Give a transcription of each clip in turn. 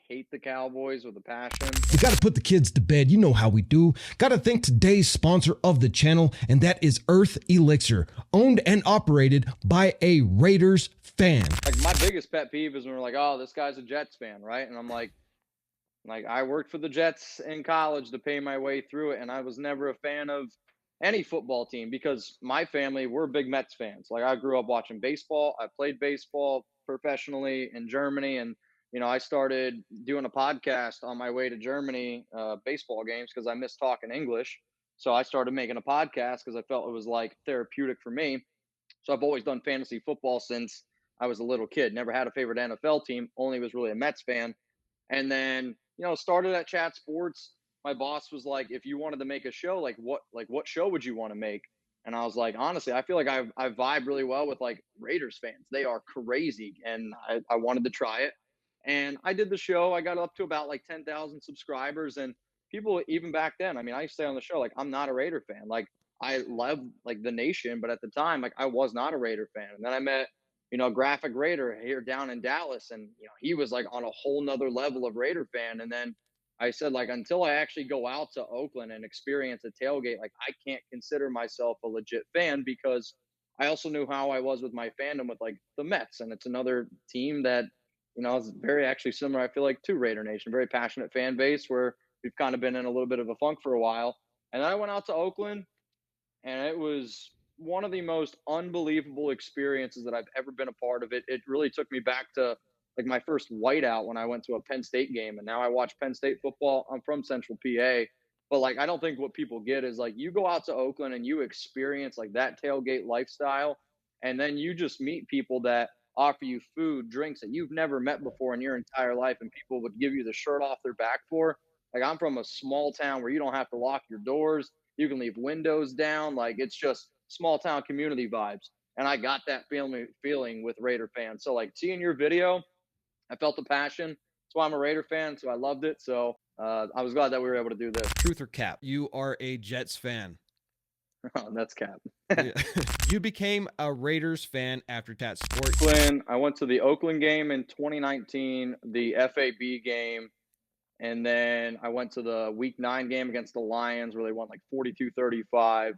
hate the Cowboys with a passion. We got to put the kids to bed. You know how we do. Got to thank today's sponsor of the channel, and that is Earth Elixir, owned and operated by a Raiders fan. Like, my biggest pet peeve is when we're like, oh, this guy's a Jets fan, right? And I'm like, I worked for the Jets in college to pay my way through it, and I was never a fan of any football team because my family, we're big Mets fans. Like, I grew up watching baseball. I played baseball professionally in Germany, and I started doing a podcast on my way to Germany, baseball games, because I miss talking English. So I started making a podcast because I felt it was like therapeutic for me. So I've always done fantasy football since I was a little kid. Never had a favorite NFL team. Only was really a Mets fan. And then, started at Chat Sports. My boss was like, if you wanted to make a show, what show would you want to make? And I was like, honestly, I feel like I vibe really well with like Raiders fans. They are crazy. And I wanted to try it. And I did the show. I got up to about like 10,000 subscribers. And people, even back then, I mean, I used to say on the show, like, I'm not a Raider fan. Like, I love like the nation, but at the time, like, I was not a Raider fan. And then I met Graphic Raider here down in Dallas. And, he was like on a whole nother level of Raider fan. And then I said, like, until I actually go out to Oakland and experience a tailgate, like, I can't consider myself a legit fan, because I also knew how I was with my fandom with like the Mets. And it's another team that, is very actually similar, I feel like, to Raider Nation, very passionate fan base where we've kind of been in a little bit of a funk for a while. And then I went out to Oakland, and it was one of the most unbelievable experiences that I've ever been a part of. It really took me back to like my first whiteout when I went to a Penn State game, and now I watch Penn State football. I'm from Central PA, but like, I don't think what people get is like, you go out to Oakland and you experience like that tailgate lifestyle, and then you just meet people that offer you food, drinks that you've never met before in your entire life, and people would give you the shirt off their back for. Like, I'm from a small town where you don't have to lock your doors. You can leave windows down. Like, it's just small town community vibes. And I got that feeling with Raider fans. So like, seeing your video, I felt the passion. That's why I'm a Raider fan. So I loved it. So I was glad that we were able to do this. Truth or cap? You are a Jets fan. Oh, that's cap. You became a Raiders fan after Tat Sports. I went to the Oakland game in 2019, the FAB game. And then I went to the week 9 game against the Lions where they won like 42-35.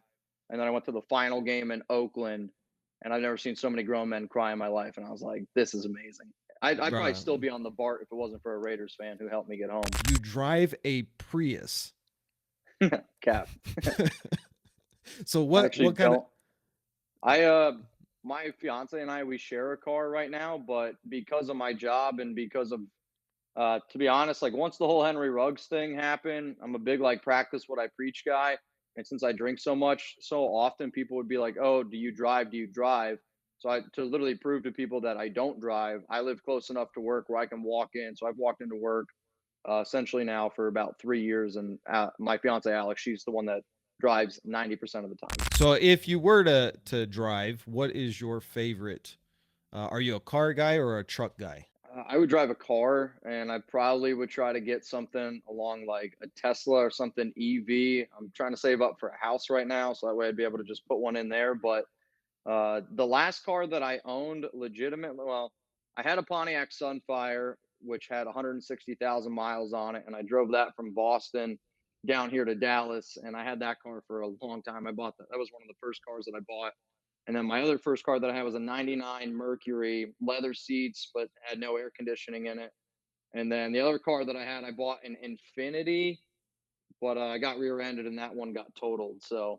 And then I went to the final game in Oakland, and I've never seen so many grown men cry in my life. And I was like, this is amazing. I'd probably still be on the BART if it wasn't for a Raiders fan who helped me get home. You drive a Prius. Cap. So what kind of... my fiance and I, we share a car right now, but because of my job and because of, to be honest, like, once the whole Henry Ruggs thing happened, I'm a big, like, practice what I preach guy. And since I drink so much, so often people would be like, oh, do you drive? Do you drive? So to literally prove to people that I don't drive, I live close enough to work where I can walk in. So I've walked into work essentially now for about 3 years. And my fiance, Alex, she's the one that drives 90% of the time. So if you were to drive, what is your favorite? Are you a car guy or a truck guy? I would drive a car, and I probably would try to get something along like a Tesla or something EV. I'm trying to save up for a house right now, so that way I'd be able to just put one in there. But the last car that I owned legitimately, well, I had a Pontiac Sunfire, which had 160,000 miles on it, and I drove that from Boston down here to Dallas, and I had that car for a long time. I bought that. That was one of the first cars that I bought. And then my other first car that I had was a 99 Mercury, leather seats, but had no air conditioning in it. And then the other car that I had, I bought an Infinity, but I got rear-ended and that one got totaled. So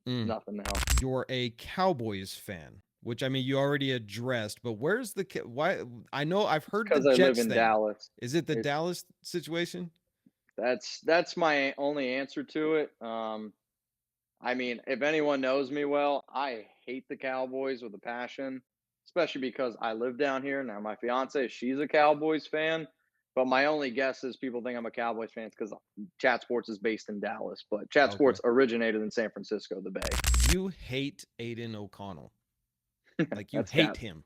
nothing now. You're a Cowboys fan, which, I mean, you already addressed, but where's the why? I know I've heard the Jets because I live in thing. Dallas. Is it the Dallas situation? That's my only answer to it. I mean, if anyone knows me well, I hate the Cowboys with a passion, especially because I live down here. Now, my fiance, she's a Cowboys fan, but my only guess is people think I'm a Cowboys fan because Chat Sports is based in Dallas, but Chat Sports originated in San Francisco, the Bay. You hate Aidan O'Connell. Like, you hate him.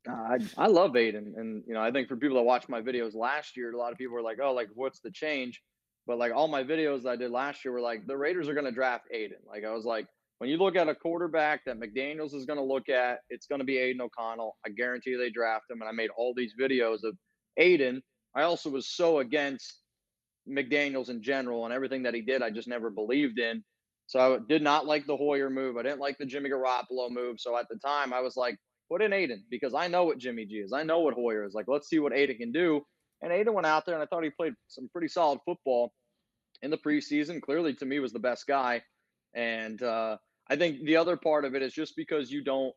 I love Aidan. And, I think for people that watched my videos last year, a lot of people were like, oh, like, what's the change? But like, all my videos I did last year were like, the Raiders are going to draft Aidan. Like, I was like, when you look at a quarterback that McDaniels is going to look at, it's going to be Aidan O'Connell. I guarantee you they draft him. And I made all these videos of Aidan. I also was so against McDaniels in general and everything that he did. I just never believed in. So I did not like the Hoyer move. I didn't like the Jimmy Garoppolo move. So at the time, I was like, put in Aidan because I know what Jimmy G is. I know what Hoyer is. Like, let's see what Aidan can do. And Aidan went out there, and I thought he played some pretty solid football in the preseason. Clearly, to me, was the best guy. And I think the other part of it is just because you don't,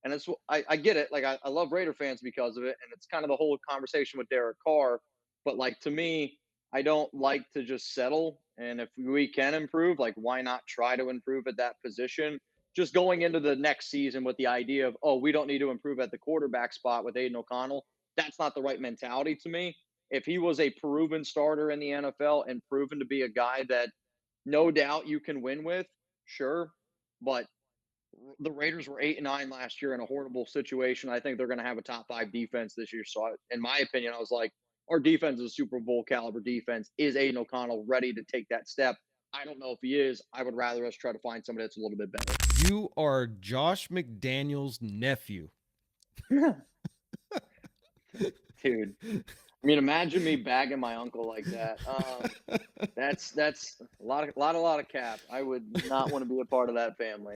and it's I get it. Like I love Raider fans because of it, and it's kind of the whole conversation with Derek Carr. But like to me, I don't like to just settle. And if we can improve, like why not try to improve at that position? Just going into the next season with the idea of, oh, we don't need to improve at the quarterback spot with Aiden O'Connell. That's not the right mentality to me. If he was a proven starter in the NFL and proven to be a guy that no doubt you can win with, sure. But the Raiders were 8-9 last year in a horrible situation. I think they're going to have a top 5 defense this year. So, in my opinion, I was like, our defense is a Super Bowl caliber defense. Is Aiden O'Connell ready to take that step? I don't know if he is. I would rather us try to find somebody that's a little bit better. You are Josh McDaniels' nephew. Dude. I mean, imagine me bagging my uncle like that. That's a lot of cap. I would not want to be a part of that family.